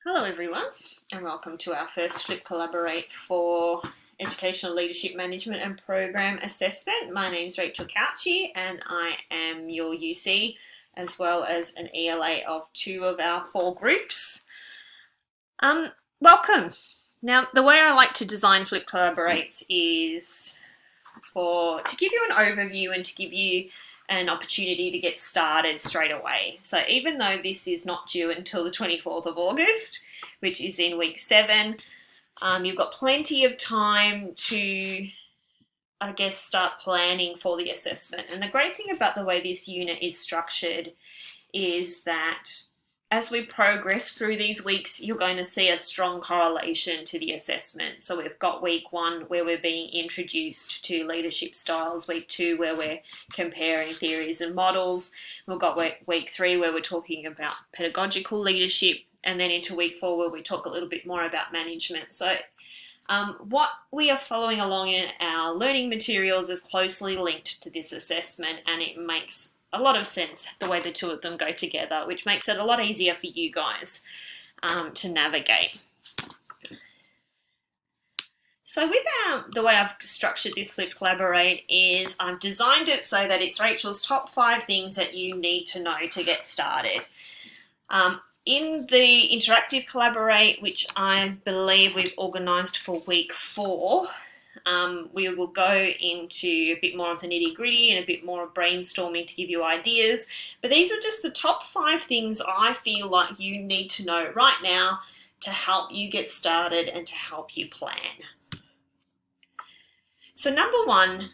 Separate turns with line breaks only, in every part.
Hello everyone and welcome to our first Flip Collaborate for Educational Leadership Management and Program Assessment. My name is Rachel Couchy and I am your UC as well as an ELA of two of our four groups. Welcome. Now the way I like to design Flip Collaborates is to give you an overview and to give you an opportunity to get started straight away. So even though this is not due until the 24th of August, which is in week 7, you've got plenty of time to, start planning for the assessment. And the great thing about the way this unit is structured is that as we progress through these weeks, you're going to see a strong correlation to the assessment. So we've got week 1 where we're being introduced to leadership styles, week 2 where we're comparing theories and models, we've got week 3 where we're talking about pedagogical leadership, and then into week 4 where we talk a little bit more about management. So what we are following along in our learning materials is closely linked to this assessment, and it makes a lot of sense the way the two of them go together, which makes it a lot easier for you guys to navigate. So with the way I've structured this Flip Collaborate is I've designed it so that it's Rachel's top 5 things that you need to know to get started. In the interactive Collaborate, which I believe we've organised for week 4, we will go into a bit more of the nitty-gritty and a bit more of brainstorming to give you ideas. But these are just the top 5 things I feel like you need to know right now to help you get started and to help you plan. So number 1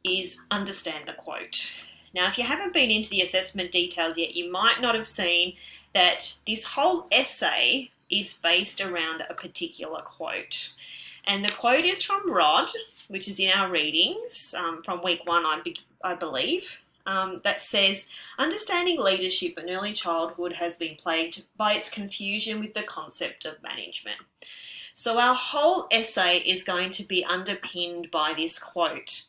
is understand the quote. Now, if you haven't been into the assessment details yet, you might not have seen that this whole essay is based around a particular quote. And the quote is from Rod, which is in our readings from week 1, I believe, that says, understanding leadership in early childhood has been plagued by its confusion with the concept of management. So our whole essay is going to be underpinned by this quote.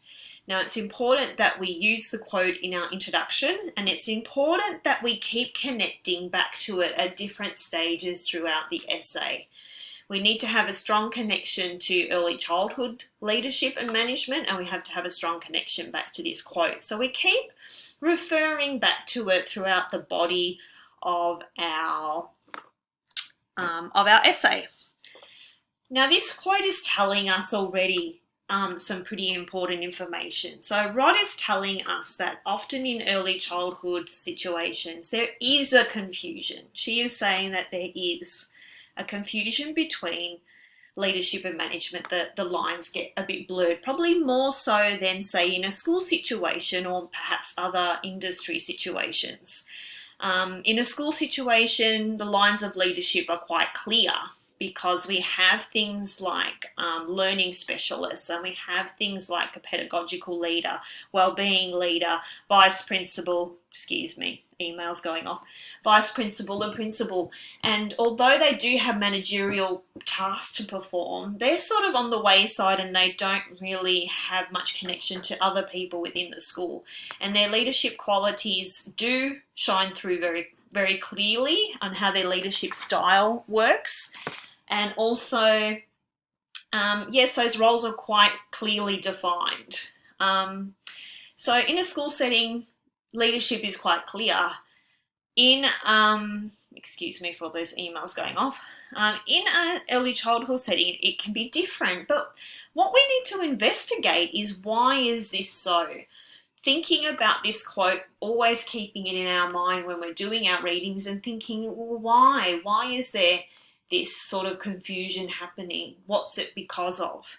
Now, it's important that we use the quote in our introduction, and it's important that we keep connecting back to it at different stages throughout the essay. We need to have a strong connection to early childhood leadership and management, and we have to have a strong connection back to this quote. So we keep referring back to it throughout the body of our essay. Now, this quote is telling us already some pretty important information. So Rod is telling us that often in early childhood situations, there is a confusion. She is saying that there is a confusion between leadership and management. The lines get a bit blurred, probably more so than, say, in a school situation or perhaps other industry situations. In a school situation, the lines of leadership are quite clear because we have things like learning specialists, and we have things like a pedagogical leader, wellbeing leader, vice principal, emails going off, vice principal and principal. And although they do have managerial tasks to perform, they're sort of on the wayside and they don't really have much connection to other people within the school. And their leadership qualities do shine through very, very clearly on how their leadership style works. And also, those roles are quite clearly defined. So in a school setting, leadership is quite clear. In, excuse me for all those emails going off, in an early childhood setting, it can be different. But what we need to investigate is, why is this so? Thinking about this quote, always keeping it in our mind when we're doing our readings and thinking, well, why? Why is there this sort of confusion happening? What's it because of?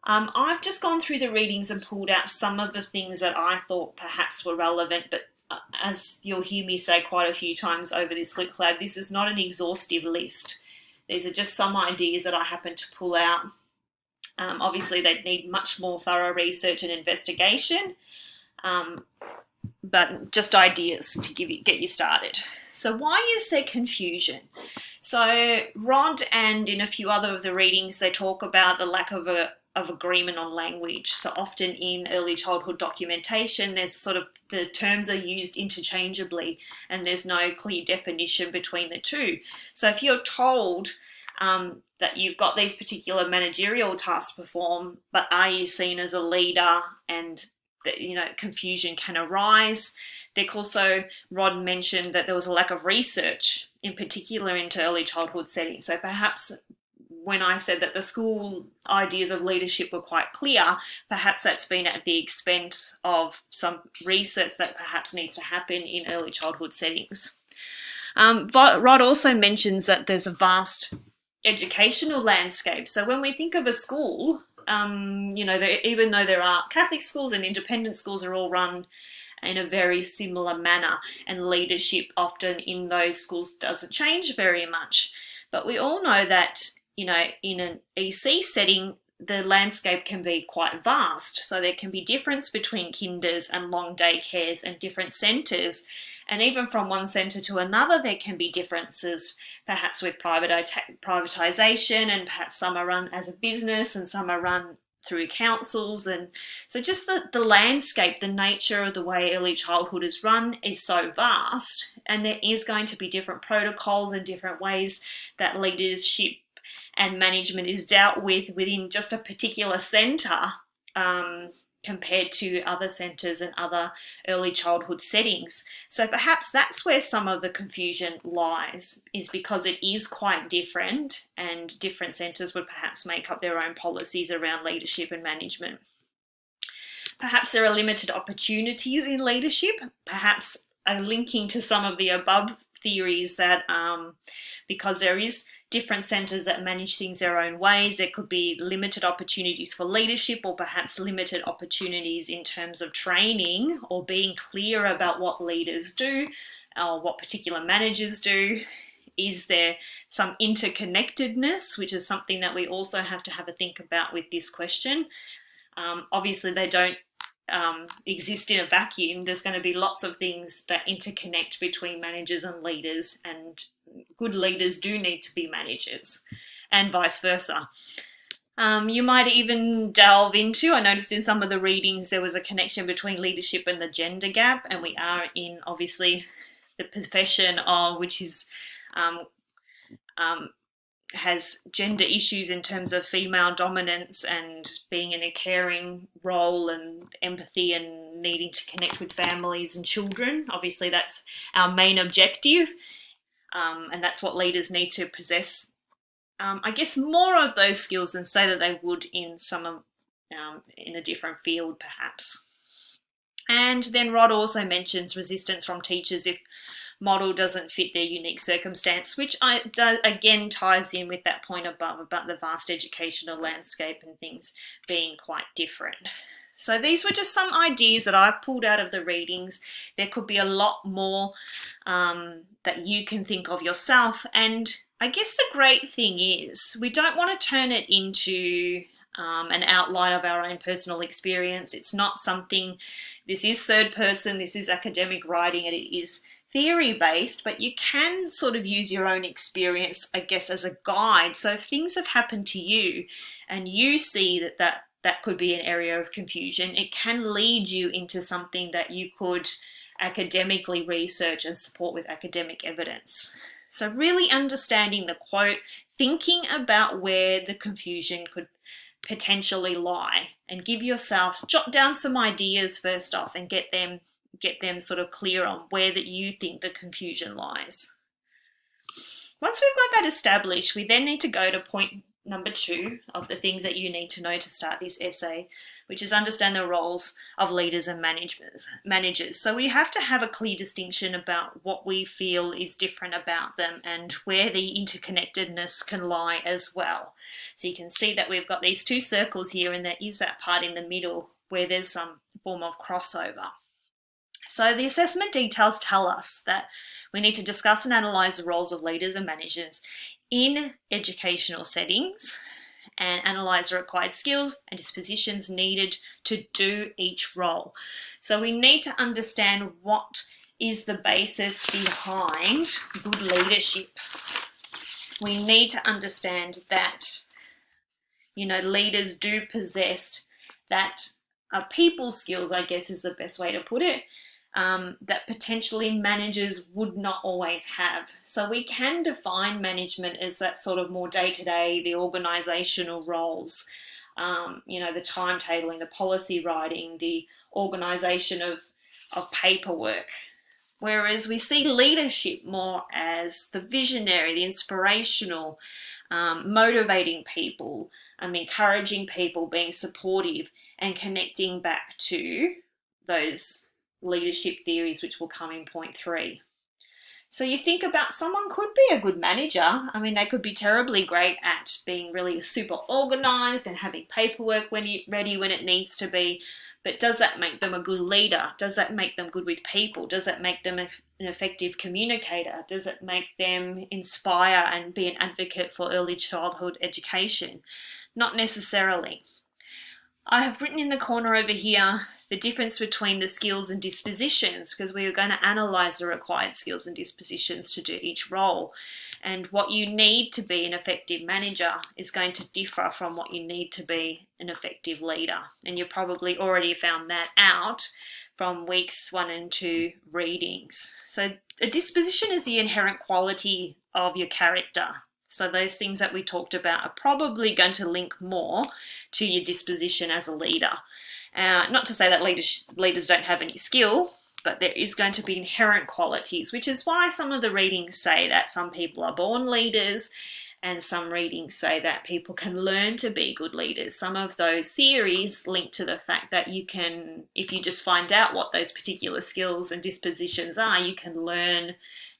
I've just gone through the readings and pulled out some of the things that I thought perhaps were relevant, but as you'll hear me say quite a few times over this Flip Collab, this is not an exhaustive list. These are just some ideas that I happened to pull out. Obviously, they need much more thorough research and investigation, but just ideas to get you started. So why is there confusion? So Rod and in a few other of the readings, they talk about the lack of a of agreement on language. So often in early childhood documentation, there's sort of the terms are used interchangeably and there's no clear definition between the two. So if you're told that you've got these particular managerial tasks to perform, but are you seen as a leader, and that, you know, confusion can arise. There also, Rod mentioned that there was a lack of research, in particular into early childhood settings. So perhaps when I said that the school ideas of leadership were quite clear, perhaps that's been at the expense of some research that perhaps needs to happen in early childhood settings. Rod also mentions that there's a vast educational landscape. So when we think of a school, you know, even though there are Catholic schools and independent schools are all run in a very similar manner, and leadership often in those schools doesn't change very much. But we all know that, you know, in an EC setting, the landscape can be quite vast. So there can be difference between kinders and long day cares and different centres. And even from one centre to another, there can be differences, perhaps with privatisation, and perhaps some are run as a business and some are run through councils. And so just the landscape, the nature of the way early childhood is run is so vast, and there is going to be different protocols and different ways that leadership and management is dealt with within just a particular centre compared to other centres and other early childhood settings. So perhaps that's where some of the confusion lies, is because it is quite different, and different centres would perhaps make up their own policies around leadership and management. Perhaps there are limited opportunities in leadership, perhaps linking to some of the above theories that because there is different centres that manage things their own ways, there could be limited opportunities for leadership, or perhaps limited opportunities in terms of training or being clear about what leaders do or what particular managers do. Is there some interconnectedness, which is something that we also have to have a think about with this question. Obviously, they don't exist in a vacuum. There's going to be lots of things that interconnect between managers and leaders, and good leaders do need to be managers, and vice versa. You might even delve into, I noticed in some of the readings there was a connection between leadership and the gender gap, and we are in obviously the profession of which is has gender issues in terms of female dominance and being in a caring role and empathy and needing to connect with families and children. Obviously, that's our main objective, and that's what leaders need to possess. I guess more of those skills than say that they would in some in a different field, perhaps. And then Rod also mentions resistance from teachers if model doesn't fit their unique circumstance, which again ties in with that point above about the vast educational landscape and things being quite different. So these were just some ideas that I pulled out of the readings. There could be a lot more that you can think of yourself. And I guess the great thing is we don't want to turn it into an outline of our own personal experience. It's not something, this is third person, this is academic writing, and it is theory-based, but you can sort of use your own experience, I guess, as a guide. So if things have happened to you and you see that could be an area of confusion, it can lead you into something that you could academically research and support with academic evidence. So really understanding the quote, thinking about where the confusion could potentially lie, and give yourselves, jot down some ideas first off and get them sort of clear on where that you think the confusion lies. Once we've got that established, we then need to go to point number 2 of the things that you need to know to start this essay, which is understand the roles of leaders and managers. So we have to have a clear distinction about what we feel is different about them and where the interconnectedness can lie as well. So you can see that we've got these 2 circles here, and there is that part in the middle where there's some form of crossover. So the assessment details tell us that we need to discuss and analyse the roles of leaders and managers in educational settings and analyse the required skills and dispositions needed to do each role. So we need to understand what is the basis behind good leadership. We need to understand that, leaders do possess that people skills, I guess is the best way to put it, that potentially managers would not always have. So we can define management as that sort of more day-to-day, the organisational roles, the timetabling, the policy writing, the organisation of paperwork. Whereas we see leadership more as the visionary, the inspirational, motivating people, encouraging people, being supportive, and connecting back to those leadership theories, which will come in point 3. So you think about someone could be a good manager. They could be terribly great at being really super organized and having paperwork ready when it needs to be. But does that make them a good leader? Does that make them good with people? Does that make them an effective communicator? Does it make them inspire and be an advocate for early childhood education? Not necessarily. I have written in the corner over here the difference between the skills and dispositions, because we are going to analyse the required skills and dispositions to do each role. And what you need to be an effective manager is going to differ from what you need to be an effective leader. And you probably already found that out from weeks 1 and 2 readings. So a disposition is the inherent quality of your character. So those things that we talked about are probably going to link more to your disposition as a leader. Not to say that leaders don't have any skill, but there is going to be inherent qualities, which is why some of the readings say that some people are born leaders, and some readings say that people can learn to be good leaders. Some of those theories link to the fact that you can, if you just find out what those particular skills and dispositions are, you can learn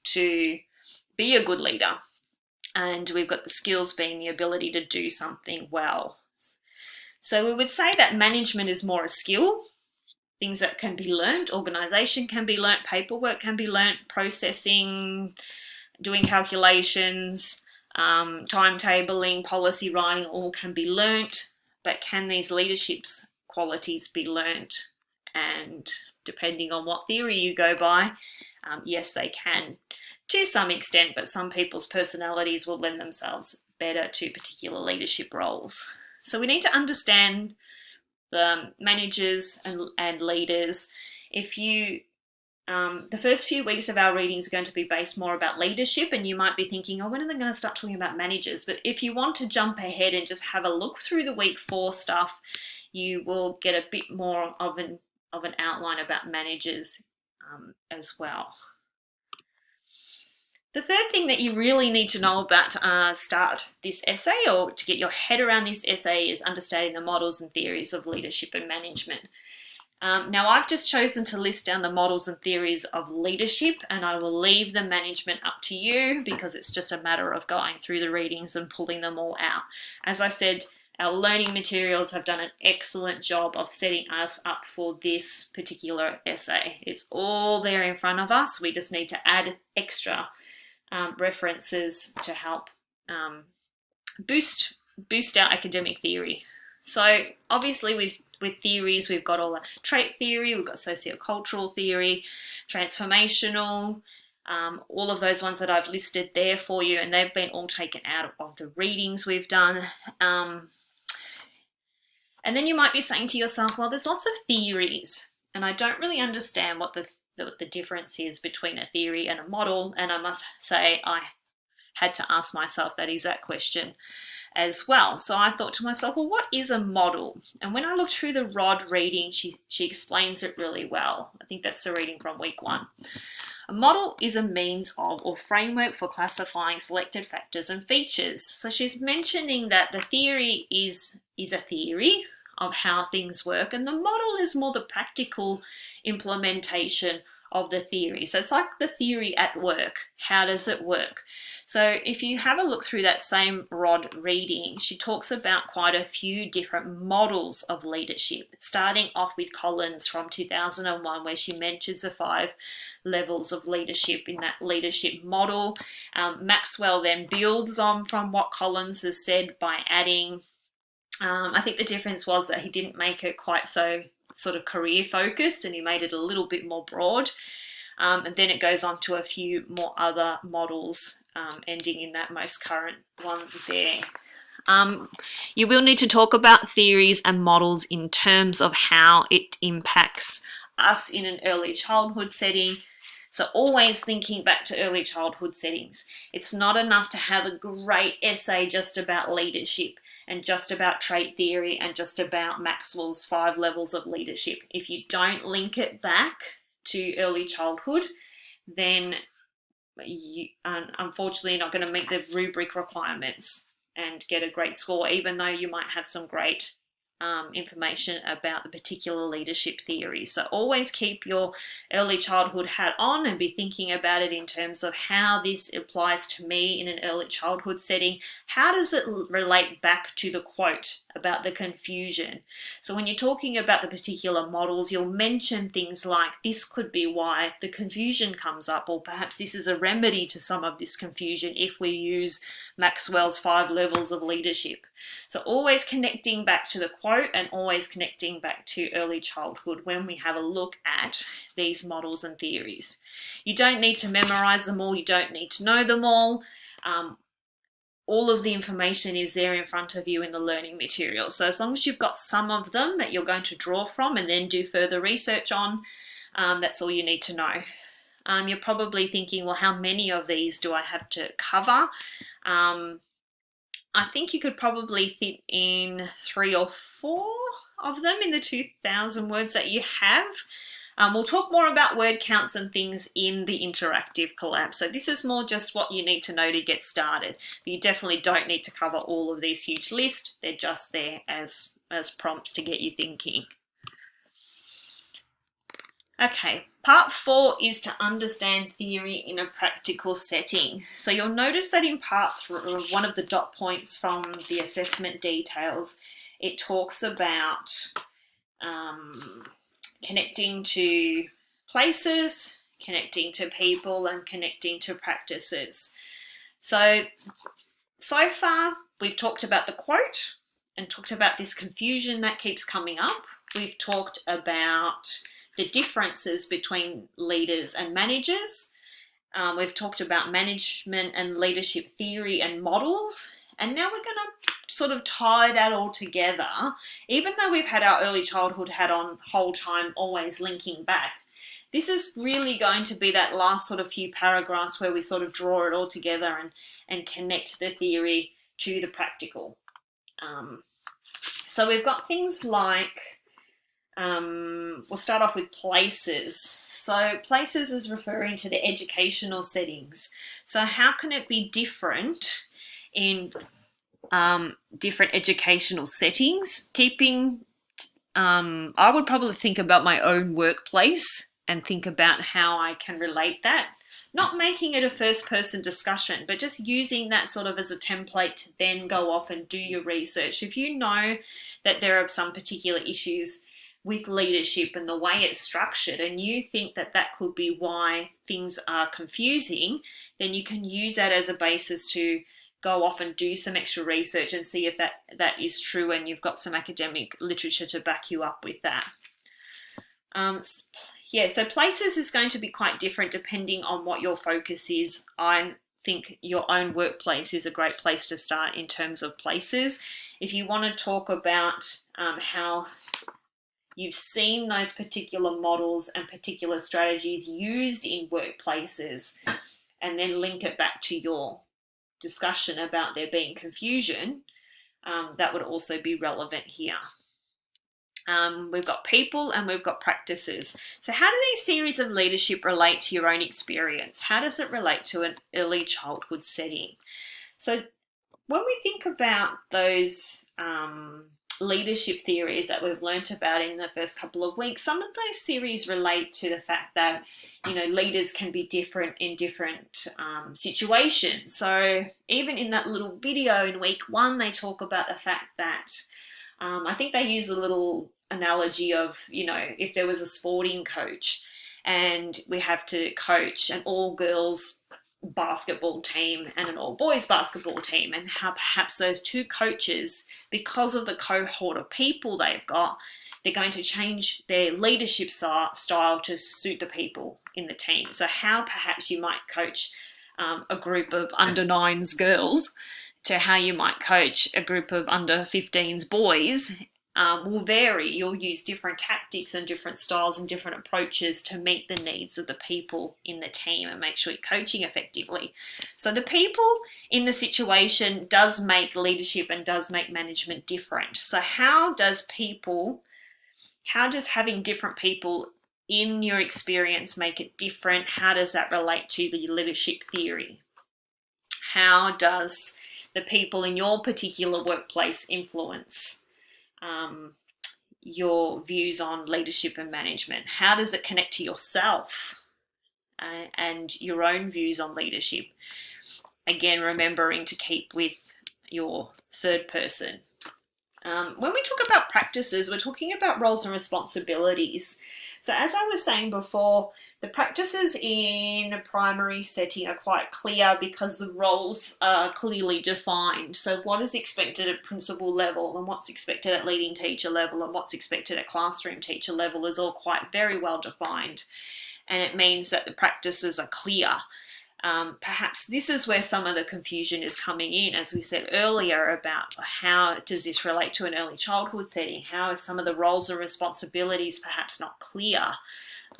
to be a good leader. And we've got the skills being the ability to do something well. So we would say that management is more a skill, things that can be learned. Organisation can be learnt, paperwork can be learnt, processing, doing calculations, timetabling, policy writing, all can be learnt. But can these leadership qualities be learnt? And depending on what theory you go by, yes, they can to some extent, but some people's personalities will lend themselves better to particular leadership roles. So we need to understand the managers and leaders. If you, the first few weeks of our readings are going to be based more about leadership, and you might be thinking, oh, when are they going to start talking about managers? But if you want to jump ahead and just have a look through the week 4 stuff, you will get a bit more of an outline about managers as well. The third thing that you really need to know about to start this essay, or to get your head around this essay, is understanding the models and theories of leadership and management. Now, I've just chosen to list down the models and theories of leadership, and I will leave the management up to you because it's just a matter of going through the readings and pulling them all out. As I said, our learning materials have done an excellent job of setting us up for this particular essay. It's all there in front of us. We just need to add extra references to help boost our academic theory. So obviously with theories, we've got all the trait theory, we've got sociocultural theory, transformational, all of those ones that I've listed there for you, and they've been all taken out of the readings we've done. And then you might be saying to yourself, well, there's lots of theories, and I don't really understand what the difference is between a theory and a model. And I must say I had to ask myself that exact question as well. So I thought to myself, well, what is a model? And when I looked through the Rod reading, she explains it really well. I think that's the reading from week 1. A model is a means of or framework for classifying selected factors and features. So she's mentioning that the theory is a theory of how things work, and the model is more the practical implementation of the theory. So it's like the theory at work. How does it work? So if you have a look through that same Rod reading, she talks about quite a few different models of leadership, starting off with Collins from 2001, where she mentions the 5 levels of leadership in that leadership model. Maxwell then builds on from what Collins has said by adding, I think the difference was that he didn't make it quite so sort of career focused, and he made it a little bit more broad. And then it goes on to a few more other models, ending in that most current one there. You will need to talk about theories and models in terms of how it impacts us in an early childhood setting. So always thinking back to early childhood settings. It's not enough to have a great essay just about leadership and just about trait theory and just about Maxwell's 5 levels of leadership. If you don't link it back to early childhood, then you unfortunately not going to meet the rubric requirements and get a great score, even though you might have some great information about the particular leadership theory. So always keep your early childhood hat on and be thinking about it in terms of how this applies to me in an early childhood setting. How does it relate back to the quote about the confusion? So when you're talking about the particular models, you'll mention things like, this could be why the confusion comes up, or perhaps this is a remedy to some of this confusion if we use Maxwell's 5 levels of leadership. So always connecting back to the quote and always connecting back to early childhood when we have a look at these models and theories. You don't need to memorize them all, you don't need to know them all. All of the information is there in front of you in the learning material. So as long as you've got some of them that you're going to draw from and then do further research on, that's all you need to know. You're probably thinking, well, how many of these do I have to cover? I think you could probably fit in 3 or 4 of them in the 2,000 words that you have. We'll talk more about word counts and things in the interactive collab. So this is more just what you need to know to get started. But you definitely don't need to cover all of these huge lists. They're just there as prompts to get you thinking. Okay, part 4 is to understand theory in a practical setting. So you'll notice that in part 3, one of the dot points from the assessment details, it talks about connecting to places, connecting to people, and connecting to practices. So far, we've talked about the quote and talked about this confusion that keeps coming up. We've talked about the differences between leaders and managers. We've talked about management and leadership theory and models. And now we're going to sort of tie that all together, even though we've had our early childhood hat on whole time, always linking back. This is really going to be that last sort of few paragraphs where we sort of draw it all together and connect the theory to the practical. So we've got things like, we'll start off with places. So places is referring to the educational settings. So how can it be different in different educational settings? I would probably think about my own workplace and think about how I can relate that. Not making it a first-person discussion, but just using that sort of as a template to then go off and do your research. If you know that there are some particular issues with leadership and the way it's structured, and you think that that could be why things are confusing, then you can use that as a basis to go off and do some extra research and see if that is true, and you've got some academic literature to back you up with that. So places is going to be quite different depending on what your focus is. I think your own workplace is a great place to start in terms of places. If you want to talk about how you've seen those particular models and particular strategies used in workplaces, and then link it back to your discussion about there being confusion, that would also be relevant here. We've got people and we've got practices. So how do these series of leadership relate to your own experience? How does it relate to an early childhood setting? So when we think about those leadership theories that we've learnt about in the first couple of weeks, some of those series relate to the fact that, leaders can be different in different situations. So even in that little video in week 1, they talk about the fact that I think they use a little analogy of, if there was a sporting coach and we have to coach an all-girls basketball team and an all-boys basketball team, and how perhaps those two coaches, because of the cohort of people they've got, they're going to change their leadership style to suit the people in the team. So how perhaps you might coach a group of under 9s girls to how you might coach a group of under 15s boys will vary. You'll use different tactics and different styles and different approaches to meet the needs of the people in the team and make sure you're coaching effectively. So the people in the situation does make leadership and does make management different. So how does having different people in your experience make it different? How does that relate to the leadership theory? How does the people in your particular workplace influence your views on leadership and management? How does it connect to yourself and your own views on leadership? Again, remembering to keep with your third person. When we talk about practices, we're talking about roles and responsibilities. So as I was saying before, the practices in a primary setting are quite clear because the roles are clearly defined. So what is expected at principal level and what's expected at leading teacher level and what's expected at classroom teacher level is all quite very well defined. And it means that the practices are clear. Perhaps this is where some of the confusion is coming in, as we said earlier, about how does this relate to an early childhood setting? How are some of the roles and responsibilities perhaps not clear?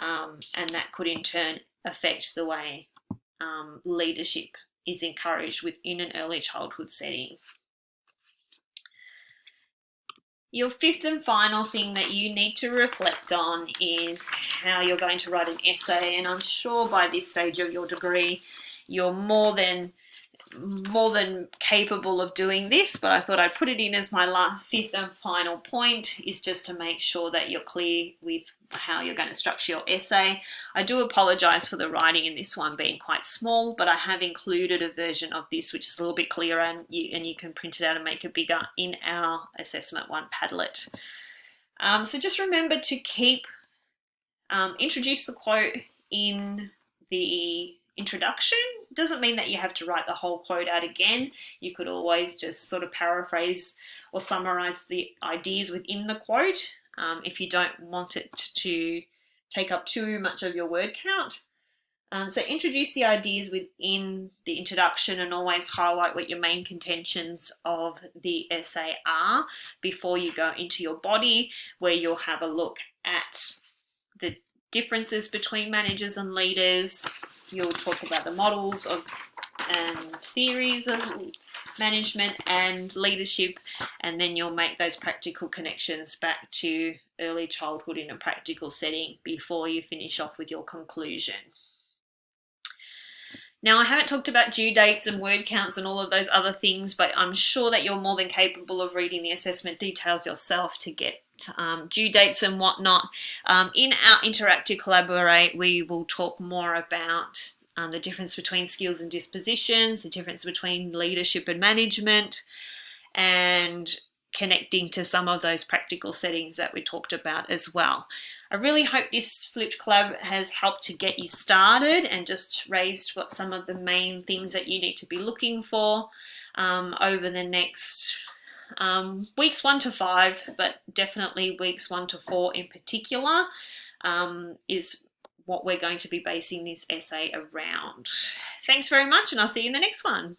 And that could in turn affect the way leadership is encouraged within an early childhood setting. Your fifth and final thing that you need to reflect on is how you're going to write an essay. And I'm sure by this stage of your degree, you're more than capable of doing this, but I thought I'd put it in as my fifth and final point, is just to make sure that you're clear with how you're going to structure your essay. I do apologize for the writing in this one being quite small, but I have included a version of this which is a little bit clearer, and you can print it out and make it bigger in our Assessment 1 Padlet. So just remember to introduce the quote in the introduction. Doesn't mean that you have to write the whole quote out again. You could always just sort of paraphrase or summarize the ideas within the quote if you don't want it to take up too much of your word count. So introduce the ideas within the introduction and always highlight what your main contentions of the essay are before you go into your body, where you'll have a look at the differences between managers and leaders. You'll talk about the models and theories of management and leadership, and then you'll make those practical connections back to early childhood in a practical setting before you finish off with your conclusion. Now, I haven't talked about due dates and word counts and all of those other things, but I'm sure that you're more than capable of reading the assessment details yourself to get due dates and whatnot. In our Interact to Collaborate, we will talk more about the difference between skills and dispositions, the difference between leadership and management, and connecting to some of those practical settings that we talked about as well. I really hope this flipped collab has helped to get you started and just raised what some of the main things that you need to be looking for over the next weeks 1 to 5, but definitely weeks 1 to 4 in particular is what we're going to be basing this essay around. Thanks very much, and I'll see you in the next one.